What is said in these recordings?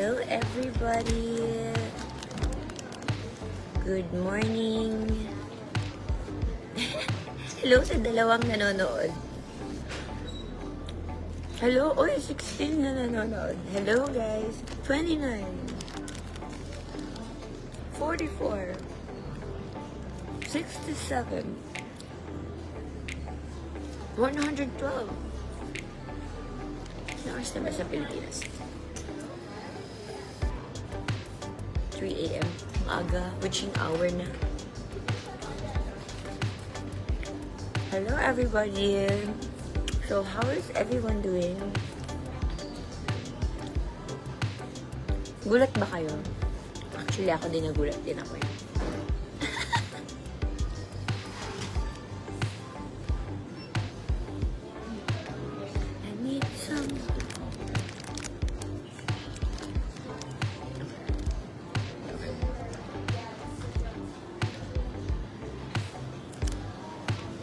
Hello everybody! Good morning! Hello sa dalawang nanonood. Hello! Oy, 16 na nanonood. Hello guys! 29 44 67 112. Nakas na ba sa Pilipinas? 3 a.m. Aga, witching hour na. Hello everybody! So, how is everyone doing? Gulat ba kayo? Actually, ako din nagulat din ako eh. I need some...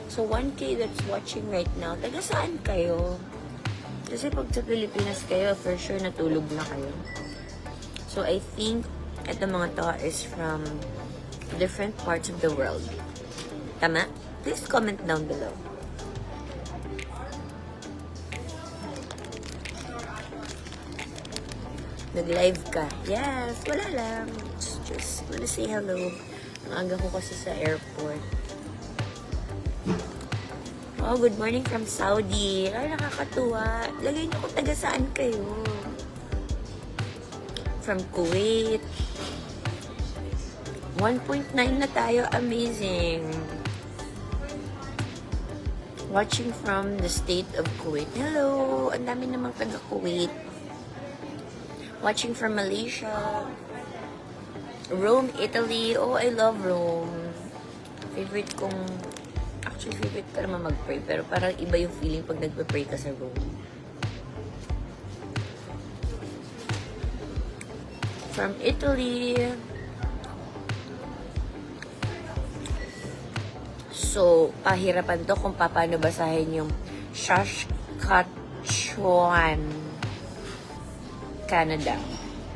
So, 1K that's watching right now, taga saan kayo? Kasi pag sa Pilipinas kayo, for sure natulog na kayo. So, I think ito mga to is from different parts of the world. Tama? Please comment down below. Nag-live ka? Yes, wala lang. Just wanna say hello. Ang aga ko kasi sa airport. Oh, good morning from Saudi. Ay, nakakatuwa. Lagay niyo kung taga saan kayo. From Kuwait. 1.9 na tayo. Amazing. Watching from the state of Kuwait. Hello! Ang dami namang taga Kuwait. Watching from Malaysia. Rome, Italy. Oh, I love Rome. Favorite kong... Actually, favorite ko naman mag-pray. Pero parang iba yung feeling pag nagpa-pray ka sa Rome. From Italy. So, pahirapan to kung paano basahin yung Saskatchewan, Canada.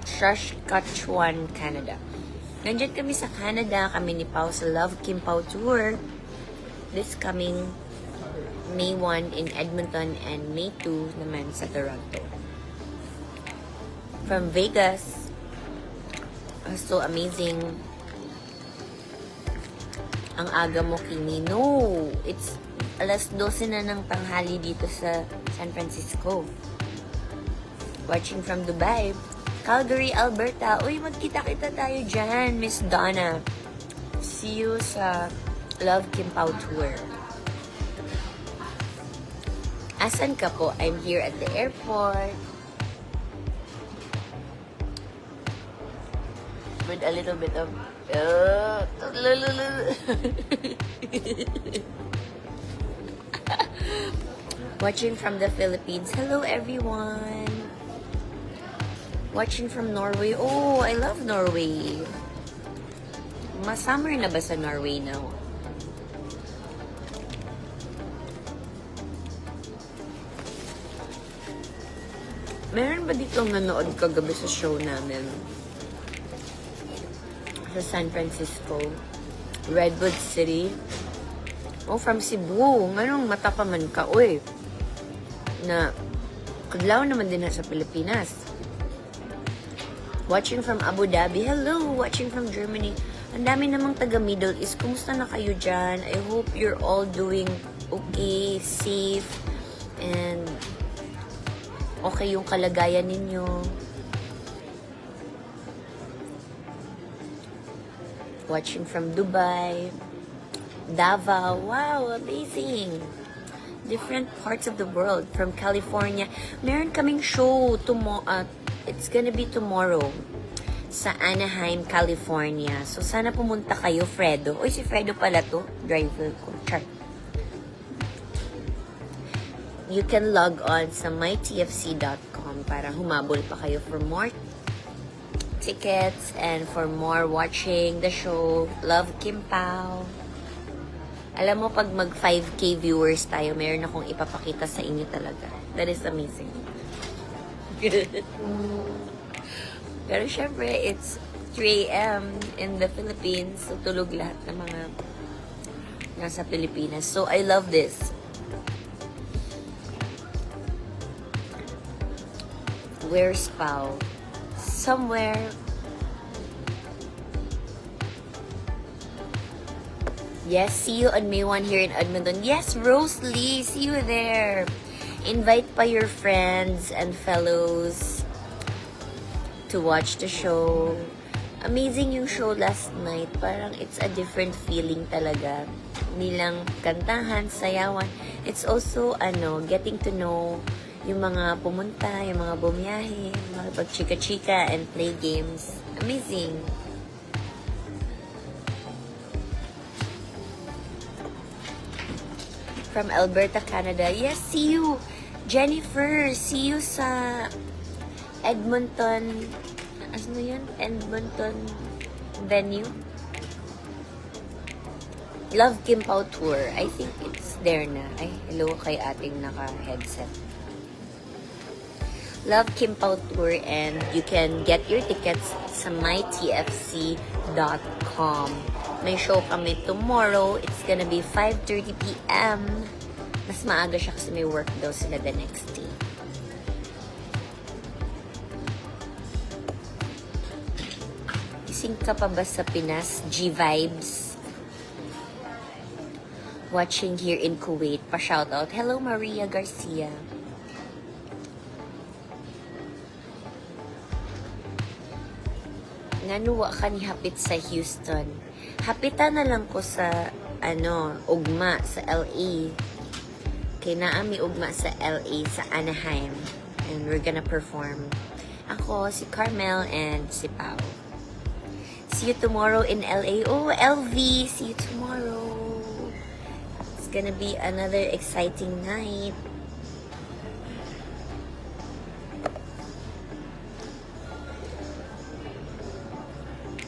Saskatchewan, Canada. Nandiyan kami sa Canada. Kami ni Pao sa Love Kim Pao Tour. This coming May 1 in Edmonton and May 2 naman sa Toronto. From Vegas. So amazing. Ang aga mo, Kimi. No! It's alas 12 na ng tanghali dito sa San Francisco. Watching from Dubai. Calgary, Alberta. Uy, magkita-kita tayo dyan, Miss Donna. See you sa Love Kim Pao Tour. Asan ka po? I'm here at the airport. With a little bit of... Watching from the Philippines. Hello, everyone. Watching from Norway. Oh, I love Norway. Summer na ba sa Norway now? Meron ba ditong nanood kagabi sa show namin? Sa San Francisco. Redwood City. Oh, from Cebu. Nganong mata pa man ka, uy. Na, kadlaw naman din sa Pilipinas. Watching from Abu Dhabi. Hello! Watching from Germany. Ang dami namang taga Middle East. Kumusta na kayo dyan? I hope you're all doing okay, safe, and okay yung kalagayan ninyo. Watching from Dubai. Davao. Wow, amazing. Different parts of the world. From California. Meron kaming show tomorrow. It's gonna be tomorrow. Sa Anaheim, California. So, sana pumunta kayo, Fredo. Uy, si Fredo pala to. Driver ko. Char. You can log on sa mytfc.com para humabol pa kayo for more tickets and for more watching the show. Love Kim Pao. Alam mo, pag mag 5K viewers tayo, meron akong ipapakita sa inyo talaga. That is amazing. Pero syempre, it's 3 a.m. in the Philippines. So, tulog lahat ng mga nasa Pilipinas. So, I love this. Where's Pao? Somewhere. Yes, see you on May 1 here in Edmonton. Yes, Rose Lee, see you there. Invite pa your friends and fellows to watch the show. Amazing yung show last night. Parang it's a different feeling talaga. Hindi lang kantahan, sayawan. It's also, getting to know yung mga pumunta, yung mga bumiyahe, makipag-chika-chika and play games. Amazing. From Alberta, Canada. Yes, see you. Jennifer, see you sa Edmonton. Ano yun? Edmonton venue. Love Kim Pao Tour. I think it's there na. Ay, hello kay ating naka-headset. Love Kim Pao Tour, and you can get your tickets sa mytfc.com. May show kami tomorrow. It's gonna be 5:30 p.m. Mas maaga siya kasi may work daw sila the next day. Ising ka pa ba sa Pinas? G-Vibes. Watching here in Kuwait. Pa-shoutout. Hello, Maria Garcia. Nanuwa ka ni hapit sa Houston. Hapitan na lang ko sa, ugma sa LA. Kay naami ugma sa LA, sa Anaheim. And we're gonna perform. Ako, si Carmel, and si Pao. See you tomorrow in LA. Oh, LV, see you tomorrow. It's gonna be another exciting night.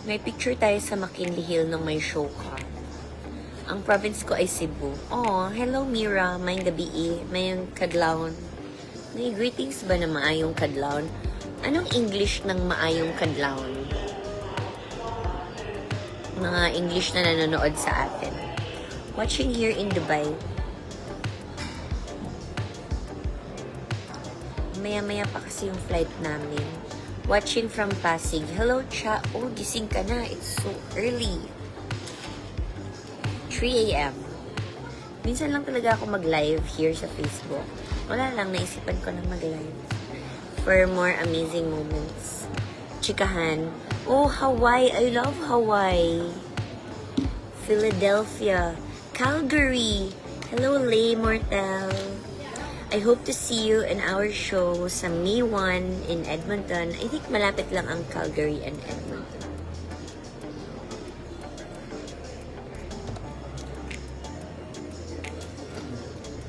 May picture tayo sa McKinley Hill nung may show ka. Ang province ko ay Cebu. Oh, hello Mira, may gabi mayong kadlawon. May greetings ba na maayong kadlawon? Anong English ng maayong kadlawon? Mga English na nanonood sa atin. Watching here in Dubai. Maya-maya pa kasi yung flight namin. Watching from Pasig. Hello, Cha. Oh, gising ka na. It's so early. 3 a.m. Minsan lang talaga ako mag-live here sa Facebook. Wala lang, naisipan ko na mag-live. For more amazing moments. Chikahan. Oh, Hawaii. I love Hawaii. Philadelphia. Calgary. Hello, Lay Mortel. I hope to see you in our show sa May 1 in Edmonton. I think malapit lang ang Calgary and Edmonton.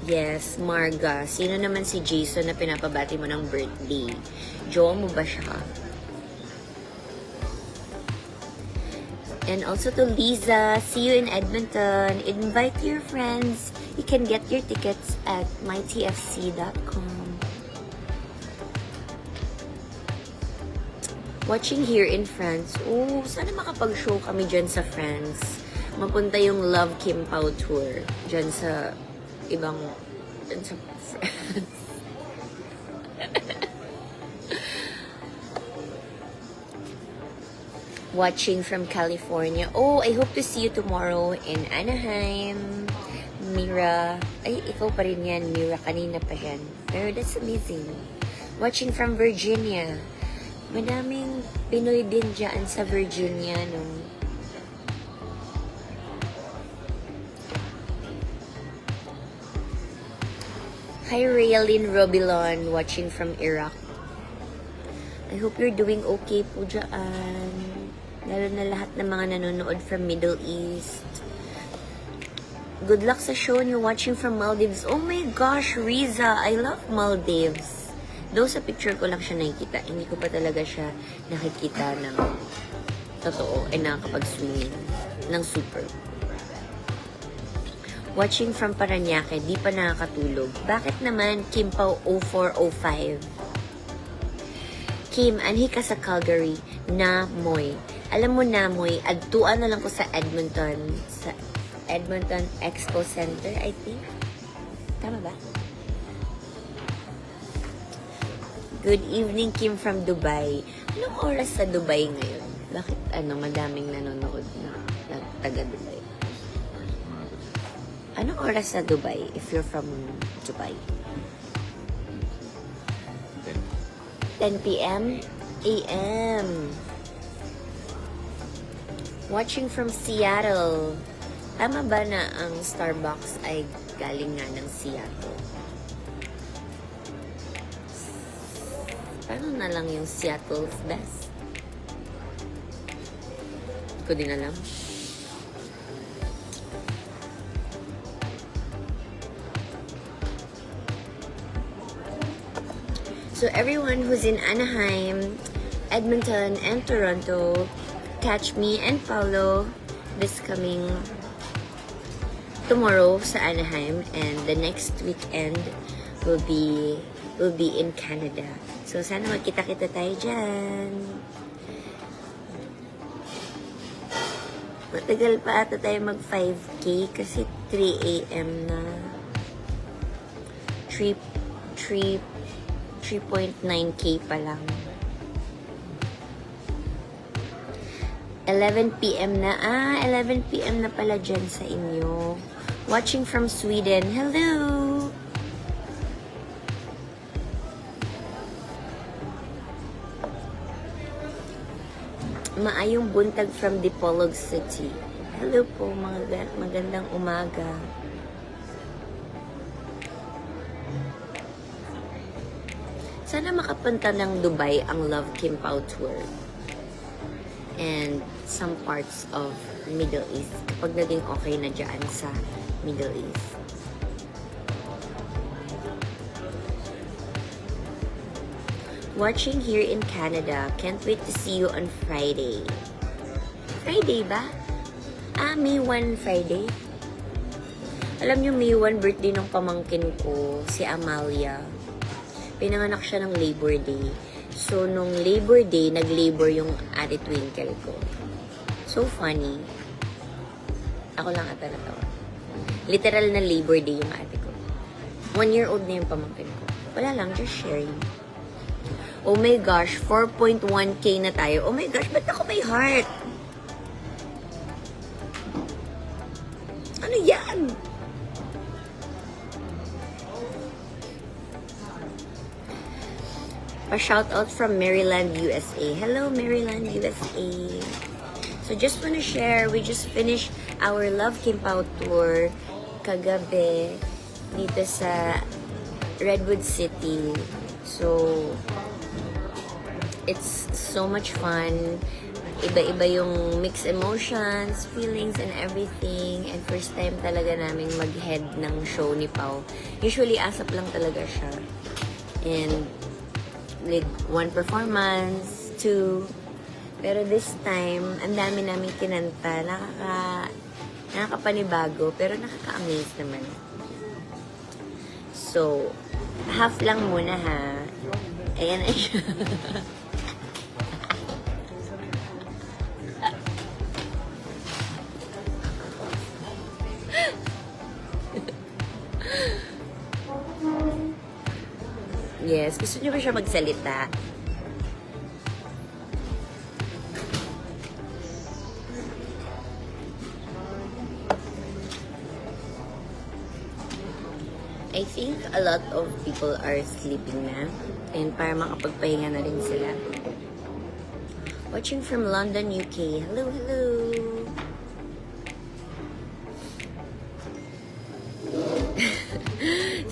Yes, Marga. Sino naman si Jason na pinapabati mo ng birthday? Jowa mo ba siya? And also to Liza, see you in Edmonton. Invite your friends. You can get your tickets at mytfc.com. Watching here in France. Oh, sana makapag-show kami dyan sa France. Mapunta yung Love Kim Pao Tour. Dyan sa ibang... Dyan sa France. Watching from California. Oh, I hope to see you tomorrow in Anaheim. Mira. Ay, ikaw pa rin yan. Mira, kanina pa yan. Pero that's amazing. Watching from Virginia. Madaming Pinoy din dyan sa Virginia, no? Hi, Raylene Robilon. Watching from Iraq. I hope you're doing okay po dyan. Lalo na lahat ng mga nanonood from Middle East. Good luck sa show niyo watching from Maldives. Oh my gosh, Riza, I love Maldives. Though sa picture ko lang siya nakikita, hindi ko pa talaga siya nakikita ng totoo ay nakakapag-swimming ng super. Watching from Paranaque, di pa nakakatulog. Bakit naman Kim Pao 0405? Kim, anhi ka sa Calgary. Namoy. Alam mo, Namoy, adtuan na lang ko sa Edmonton. Sa Edmonton Expo Center, I think. Tama ba? Good evening, Kim from Dubai. Anong oras sa Dubai ngayon? Bakit madaming nanonood na taga Dubai? Anong oras sa Dubai if you're from Dubai? 10 p.m. a.m. Watching from Seattle. Tama ba na ang Starbucks ay galing nga ng Seattle? Paano na lang yung Seattle's best? Ko din alam. So everyone who's in Anaheim, Edmonton, and Toronto, catch me and Paulo this coming tomorrow sa Anaheim, and the next weekend will be in Canada. So sana magkita-kita tayo dyan. Matagal pa ata tayo mag 5K kasi 3 a.m. na. 3.9K pa lang. 11 p.m. na. 11 p.m. na pala dyan sa inyo. Watching from Sweden. Hello! Maayong buntag from Dipolog City. Hello po, magandang umaga. Sana makapunta ng Dubai ang Love Kim Pao Tour. And some parts of Middle East. Kapag naging okay na dyan sa Middle East. Watching here in Canada. Can't wait to see you on Friday. Friday ba? May 1 Friday. Alam niyo, May 1 birthday ng pamangkin ko, si Amalia. Pinanganak siya ng Labor Day. So, nung Labor Day, nag-labor yung Ate Twinkle ko. So funny. Ako lang ata natawa. Literal na Labor Day yung ate ko. 1-year-old na yung pamangkin ko. Wala lang, just sharing. Oh my gosh, 4.1K na tayo. Oh my gosh, ba't ako may heart? Ano yan? Pa-shoutout from Maryland, USA. Hello, Maryland, USA. So, just wanna share, we just finished our Love Kim Pao tour kagabi dito sa Redwood City. So, it's so much fun. Iba-iba yung mixed emotions, feelings, and everything. And first time talaga naming mag-head ng show ni Pao. Usually, ASAP lang talaga siya. And like 1 performance, 2. Pero this time, ang dami namin kinanta. Nakakapanibago, pero nakaka-amaze naman. So, half lang muna ha. Ayan na siya. Yes, gusto niyo ba siya magsalita? I think a lot of people are sleeping na, and para makapagpahinga na rin sila. Watching from London, UK. Hello, hello!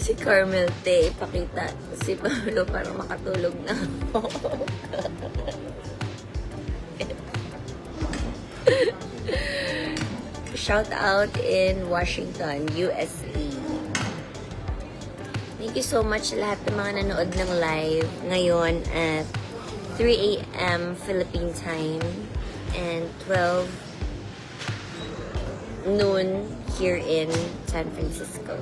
Si Carmel Te, ipakita si Paolo para makatulog na ako. Shout out in Washington, USA. Thank you so much sa lahat ng mga nanood ng live ngayon at 3 a.m. Philippine time and 12 noon here in San Francisco.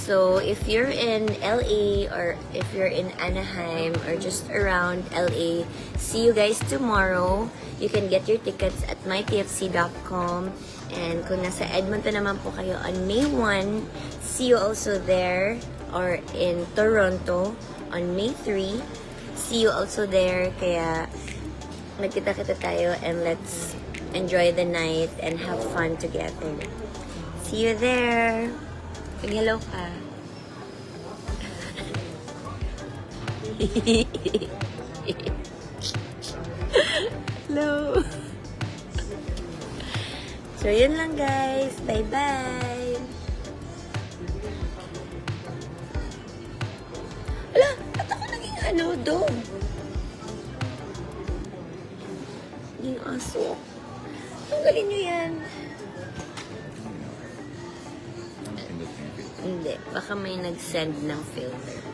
So if you're in LA or if you're in Anaheim or just around LA, see you guys tomorrow. You can get your tickets at mytfc.com. And kung nasa Edmonton naman po kayo on May 1, see you also there. Or in Toronto on May 3, see you also there. Kaya magkita-kita tayo and let's enjoy the night and have fun together. See you there. Mag-hello ka. Hello. So, yun lang guys. Bye-bye. Ala, ba't ako naging dog? Naging aso. Tanggalin nyo yan. Hindi. Baka may nag-send ng filter.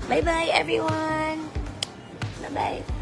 Bye-bye, everyone! Bye-bye!